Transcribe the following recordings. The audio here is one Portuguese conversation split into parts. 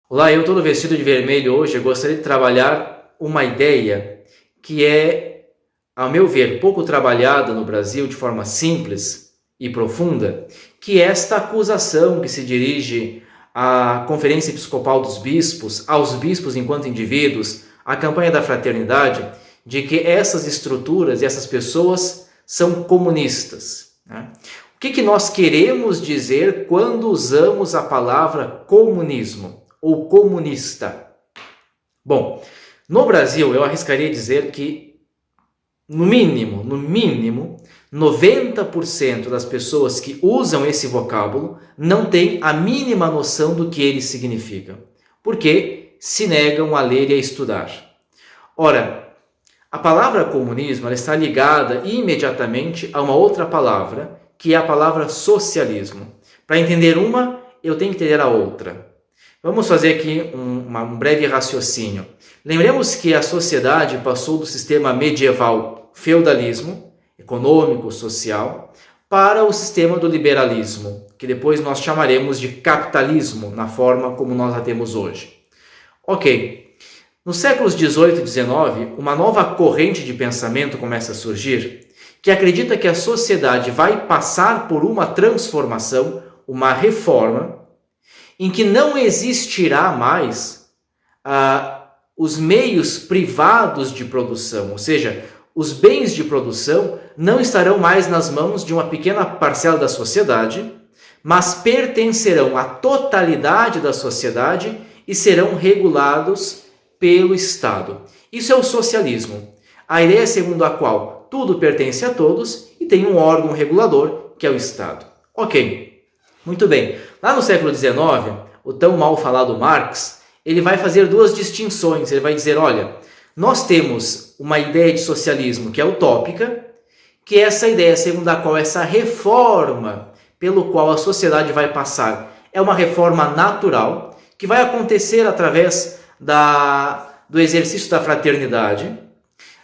Olá, eu todo vestido de vermelho hoje. Eu gostaria de trabalhar uma ideia que é, ao meu ver, pouco trabalhada no Brasil de forma simples e profunda, que é esta acusação que se dirige à Conferência Episcopal dos Bispos, aos bispos enquanto indivíduos, à campanha da fraternidade, de que essas estruturas e essas pessoas são comunistas, né? O que nós queremos dizer quando usamos a palavra comunismo ou comunista? Bom, no Brasil eu arriscaria dizer que no mínimo, 90% das pessoas que usam esse vocábulo não têm a mínima noção do que ele significa, porque se negam a ler e a estudar. Ora, a palavra comunismo ela está ligada imediatamente a uma outra palavra, que é a palavra socialismo. Para entender uma, eu tenho que entender a outra. Vamos fazer aqui um breve raciocínio. Lembremos que a sociedade passou do sistema medieval, feudalismo, econômico, social, para o sistema do liberalismo, que depois nós chamaremos de capitalismo, na forma como nós a temos hoje. Ok. Nos séculos 18 e 19, uma nova corrente de pensamento começa a surgir, que acredita que a sociedade vai passar por uma transformação, uma reforma, em que não existirá mais os meios privados de produção, ou seja, os bens de produção não estarão mais nas mãos de uma pequena parcela da sociedade, mas pertencerão à totalidade da sociedade e serão regulados pelo Estado. Isso é o socialismo. A ideia segundo a qual tudo pertence a todos e tem um órgão regulador, que é o Estado. Ok, muito bem. Lá no século XIX, o tão mal falado Marx, ele vai fazer duas distinções. Ele vai dizer, olha, nós temos uma ideia de socialismo que é utópica, que é essa ideia segundo a qual essa reforma pelo qual a sociedade vai passar é uma reforma natural, que vai acontecer através do exercício da fraternidade,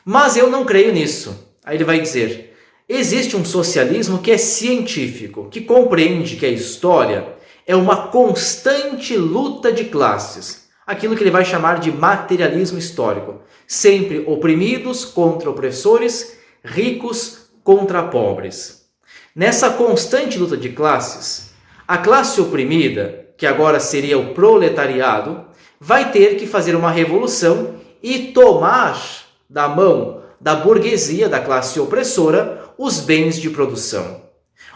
mas eu não creio nisso. Aí ele vai dizer, existe um socialismo que é científico, que compreende que a história é uma constante luta de classes, aquilo que ele vai chamar de materialismo histórico, sempre oprimidos contra opressores, ricos contra pobres. Nessa constante luta de classes, a classe oprimida, que agora seria o proletariado, vai ter que fazer uma revolução e tomar da mão da burguesia, da classe opressora, os bens de produção.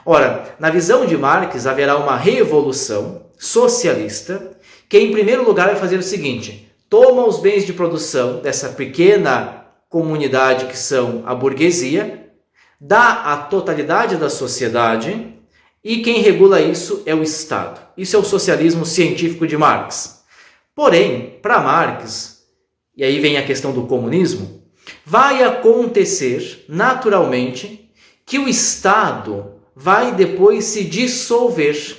Ora, na visão de Marx, haverá uma revolução socialista que, em primeiro lugar, vai fazer o seguinte: toma os bens de produção dessa pequena comunidade que são a burguesia, dá a totalidade da sociedade e quem regula isso é o Estado. Isso é o socialismo científico de Marx. Porém, para Marx, e aí vem a questão do comunismo, vai acontecer naturalmente que o Estado vai depois se dissolver.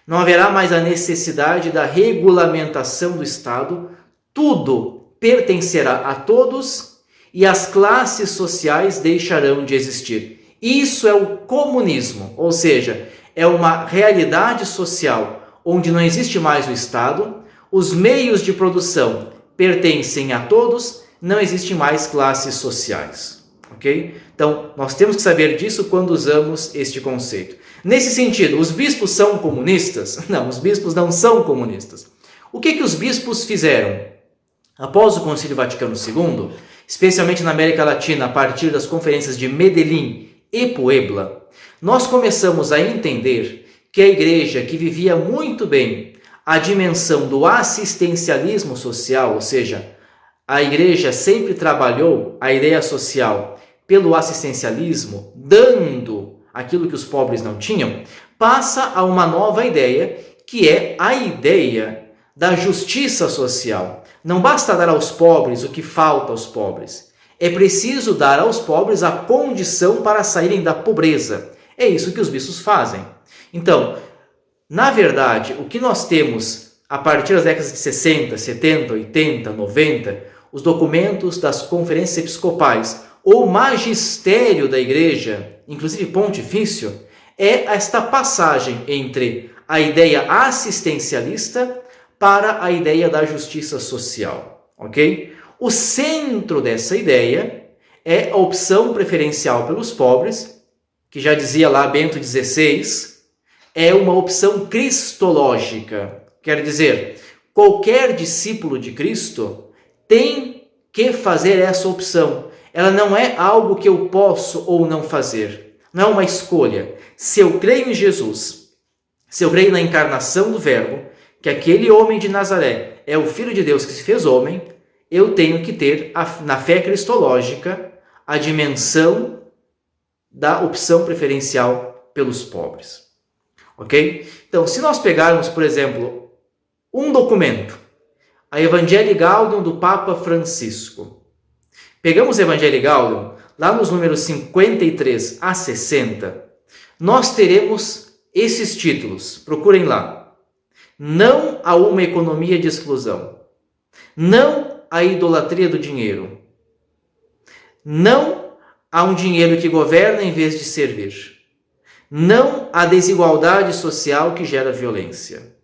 Não haverá mais a necessidade da regulamentação do Estado, tudo pertencerá a todos e as classes sociais deixarão de existir. Isso é o comunismo, ou seja, é uma realidade social onde não existe mais o Estado, os meios de produção pertencem a todos, não existem mais classes sociais. Ok? Então, nós temos que saber disso quando usamos este conceito. Nesse sentido, os bispos são comunistas? Não, os bispos não são comunistas. O que os bispos fizeram? Após o Concílio Vaticano II, especialmente na América Latina, a partir das conferências de Medellín e Puebla, nós começamos a entender que a igreja, que vivia muito bem a dimensão do assistencialismo social, ou seja, a igreja sempre trabalhou a ideia social pelo assistencialismo, dando aquilo que os pobres não tinham, passa a uma nova ideia, que é a ideia da justiça social. Não basta dar aos pobres o que falta aos pobres. É preciso dar aos pobres a condição para saírem da pobreza. É isso que os bispos fazem. Então, na verdade, o que nós temos a partir das décadas de 60, 70, 80, 90, os documentos das conferências episcopais ou magistério da igreja, inclusive pontifício, é esta passagem entre a ideia assistencialista para a ideia da justiça social, ok? O centro dessa ideia é a opção preferencial pelos pobres, que já dizia lá Bento XVI, é uma opção cristológica. Quer dizer, qualquer discípulo de Cristo tem que fazer essa opção. Ela não é algo que eu posso ou não fazer. Não é uma escolha. Se eu creio em Jesus, se eu creio na encarnação do Verbo, que aquele homem de Nazaré é o Filho de Deus que se fez homem, eu tenho que ter, na fé cristológica, a dimensão da opção preferencial pelos pobres. Ok? Então, se nós pegarmos, por exemplo, um documento, a Evangelii Gaudium do Papa Francisco. Pegamos a Evangelii Gaudium, lá nos números 53 a 60, nós teremos esses títulos. Procurem lá. Não a uma economia de exclusão. Não à idolatria do dinheiro. Não a um dinheiro que governa em vez de servir. Não à desigualdade social que gera violência.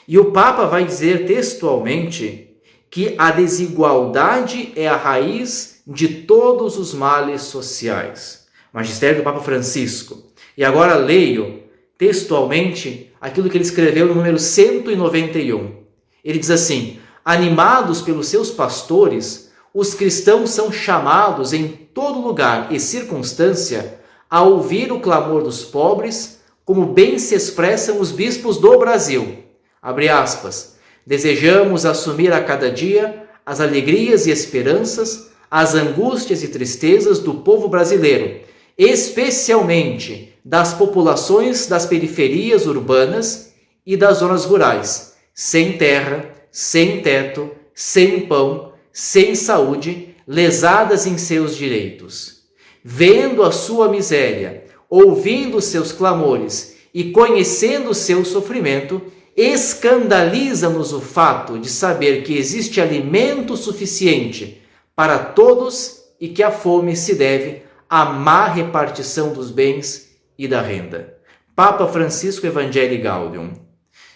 E o Papa vai dizer textualmente que a desigualdade é a raiz de todos os males sociais. Magistério do Papa Francisco. E agora leio textualmente aquilo que ele escreveu no número 191. Ele diz assim: animados pelos seus pastores, os cristãos são chamados em todo lugar e circunstância a ouvir o clamor dos pobres, como bem se expressam os bispos do Brasil. Abre aspas. Desejamos assumir a cada dia as alegrias e esperanças, as angústias e tristezas do povo brasileiro, especialmente das populações das periferias urbanas e das zonas rurais, sem terra, sem teto, sem pão, sem saúde, lesadas em seus direitos. Vendo a sua miséria, ouvindo seus clamores e conhecendo o seu sofrimento, escandaliza-nos o fato de saber que existe alimento suficiente para todos e que a fome se deve à má repartição dos bens e da renda. Papa Francisco, Evangelii Gaudium.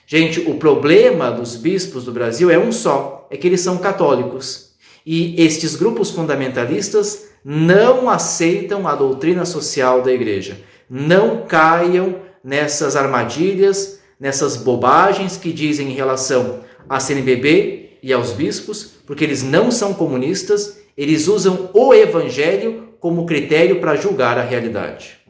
Gente, o problema dos bispos do Brasil é um só, é que eles são católicos. E estes grupos fundamentalistas não aceitam a doutrina social da igreja. Não caiam nessas armadilhas, nessas bobagens que dizem em relação à CNBB e aos bispos, porque eles não são comunistas, eles usam o evangelho como critério para julgar a realidade.